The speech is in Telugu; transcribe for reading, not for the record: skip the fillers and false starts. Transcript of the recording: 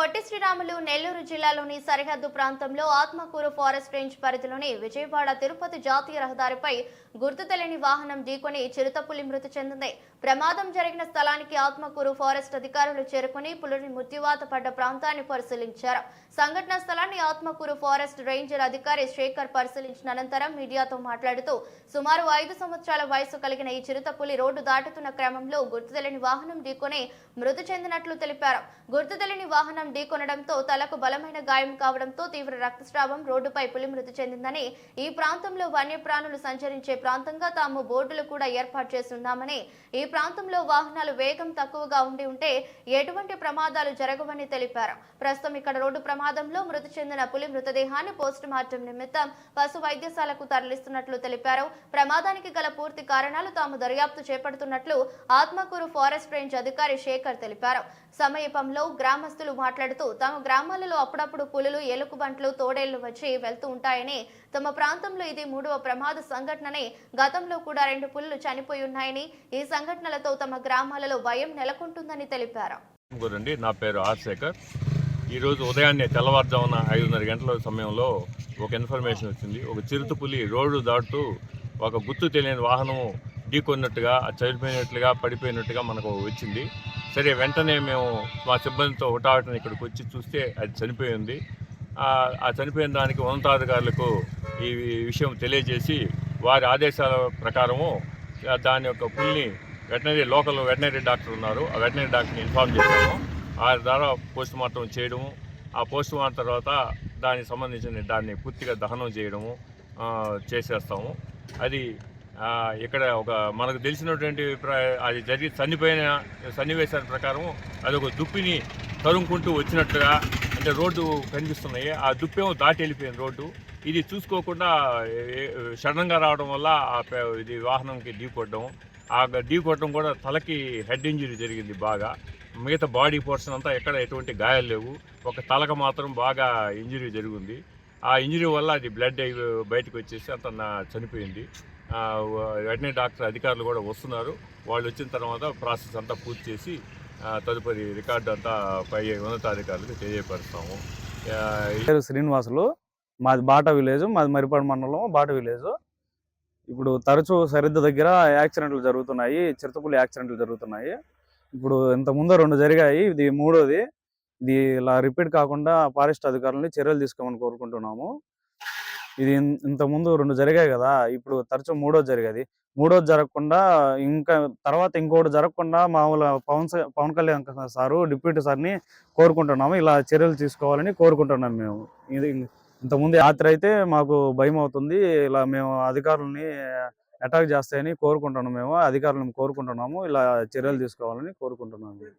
పొట్టి శ్రీరాములు నెల్లూరు జిల్లాలోని సరిహద్దు ప్రాంతంలో ఆత్మకూరు ఫారెస్ట్ రేంజ్ పరిధిలోని విజయవాడ తిరుపతి జాతీయ రహదారిపై గుర్తు తెలియని వాహనం ఢీకొని చిరుతపులి మృతి చెందింది. ప్రమాదం జరిగిన స్థలానికి ఆత్మకూరు ఫారెస్ట్ అధికారులు చేరుకుని పులిని మృత్యువాత పడ్డ ప్రాంతాన్ని పరిశీలించారు. సంఘటన స్థలాన్ని ఆత్మకూరు ఫారెస్ట్ రేంజర్ అధికారి శేఖర్ పరిశీలించిన అనంతరం మీడియాతో మాట్లాడుతూ సుమారు 5 సంవత్సరాల వయసు కలిగిన ఈ చిరుతపులి రోడ్డు దాటుతున్న క్రమంలో గుర్తు తెలియని వాహనం ఢీకొని మృతి చెందినట్లు తెలిపారు. గుర్తు తెలియని వాహనం ఢీకొనడంతో తలకు బలమైన గాయం కావడంతో తీవ్ర రక్తస్రావం, రోడ్డుపై పులి మృతి చెందిందని, ఈ ప్రాంతంలో వన్యప్రాణులు సంచరించే ప్రాంతంగా తాము బోర్డులు కూడా ఏర్పాటు చేస్తున్నామని, ఈ ప్రాంతంలో వాహనాలు వేగం తక్కువగా ఉంటే ఎటువంటి ప్రమాదాలు జరగవని తెలిపారు. ప్రస్తుతం ఇక్కడ రోడ్డు ప్రమాదంలో మృతి చెందిన పులి మృతదేహాన్ని పోస్టుమార్టం నిమిత్తం పశు వైద్యశాలకు తరలిస్తున్నట్లు తెలిపారు. ప్రమాదానికి గల పూర్తి కారణాలు తాము దర్యాప్తు చేపడుతున్నట్లు ఆత్మకూరు ఫారెస్ట్ రేంజ్ అధికారి శేఖర్ తెలిపారు. సమీపంలో గ్రామస్తులు మాట్లాడుతూ తమ గ్రామాలలో అప్పుడప్పుడు పులులు, ఎలుకబంట్లు, తోడేళ్లు వచ్చి వెళ్తూ ఉంటాయని, తమ ప్రాంతంలో ఇది 3వ ప్రమాద సంఘటనని, గతంలో కూడా 2 పులులు చనిపోయి ఉన్నాయని, ఈ సంఘటనలతో తమ గ్రామాలలో భయం నెలకొంటుందని తెలిపారు. నా పేరు ఆర్ శేఖర్. ఈరోజు ఉదయాన్నే తెల్లవారుజామున 5:30 గంటల సమయంలో ఒక ఇన్ఫర్మేషన్ వచ్చింది. ఒక చిరుతపులి రోడ్డు దాటుతూ ఒక గుర్తు తెలియని వాహనం ఢీకొన్నట్టుగా, చనిపోయినట్లుగా, పడిపోయినట్టుగా మనకు వచ్చింది. సరే, వెంటనే మేము మా సిబ్బందితో హుటాహుటిన ఇక్కడికి వచ్చి చూస్తే అది చనిపోయింది. ఆ చనిపోయిన దానికి ఉన్నతాధికారులకు ఈ విషయం తెలియజేసి వారి ఆదేశాల ప్రకారము దాని యొక్క పులిని లోకల్ వెటనరీ డాక్టర్ ఉన్నారు, ఆ వెటనరీ డాక్టర్ని ఇన్ఫార్మ్ చేసాము. ఆ ద్వారా పోస్ట్ మార్టం చేయడము, ఆ పోస్ట్ మార్టం తర్వాత దానికి సంబంధించిన దాన్ని పూర్తిగా దహనం చేయడము చేసేస్తాము. అది ఇక్కడ ఒక మనకు తెలిసినటువంటి అది జరిగి చనిపోయిన సన్నివేశాల ప్రకారం అది ఒక దుప్పిని తరుముకుంటూ వచ్చినట్లుగా, అంటే రోడ్డు కనిపిస్తున్నాయి, ఆ దుప్పేమో దాటి వెళ్ళిపోయింది రోడ్డు. ఇది చూసుకోకుండా సడన్గా రావడం వల్ల ఇది వాహనంకి ఢీకొట్టడం, ఆ ఢీకొట్టడం కూడా తలకి హెడ్ ఇంజరీ జరిగింది బాగా. మిగతా బాడీ పోర్షన్ అంతా ఎక్కడ ఎటువంటి గాయాలు లేవు, ఒక తలకు మాత్రం బాగా ఇంజరీ జరిగింది. ఆ ఇంజరీ వల్ల అది బ్లడ్ బయటకు వచ్చేసి అంత చనిపోయింది. వెటనరీ డాక్టర్ అధికారులు కూడా వస్తున్నారు. వాళ్ళు వచ్చిన తర్వాత ప్రాసెస్ అంతా పూర్తి చేసి తదుపరి రికార్డు అంతా పై ఉన్నతాధికారులకు తెలియపరుస్తాము. శ్రీనివాసులు, మాది బాట విలేజ్, మాది మరిపాడు మండలం బాట విలేజ్. ఇప్పుడు తరచూ సరిహద్దు దగ్గర యాక్సిడెంట్లు జరుగుతున్నాయి, చిరుతపులి యాక్సిడెంట్లు జరుగుతున్నాయి. ఇప్పుడు ఇంతకుముందు 2 జరిగాయి, ఇది 3వది. ఇది ఇలా రిపీట్ కాకుండా ఫారెస్ట్ అధికారులని చర్యలు తీసుకోమని కోరుకుంటున్నాము. ఇది ఇంతకుముందు 2 జరిగాయి కదా, ఇప్పుడు తరచూ 3వది జరిగేది. 3వది జరగకుండా ఇంకా తర్వాత ఇంకోటి జరగకుండా మామూలు పవన్ కళ్యాణ్ సారు, డిప్యూటీ సార్ని కోరుకుంటున్నాము. ఇలా చర్యలు తీసుకోవాలని కోరుకుంటున్నాము మేము. ఇది ఇంతకుముందు రాత్రి అయితే మాకు భయం అవుతుంది. ఇలా మేము అధికారులని అటాక్ చేస్తాయని కోరుకుంటున్నాము. మేము అధికారులను కోరుకుంటున్నాము, ఇలా చర్యలు తీసుకోవాలని కోరుకుంటున్నాము.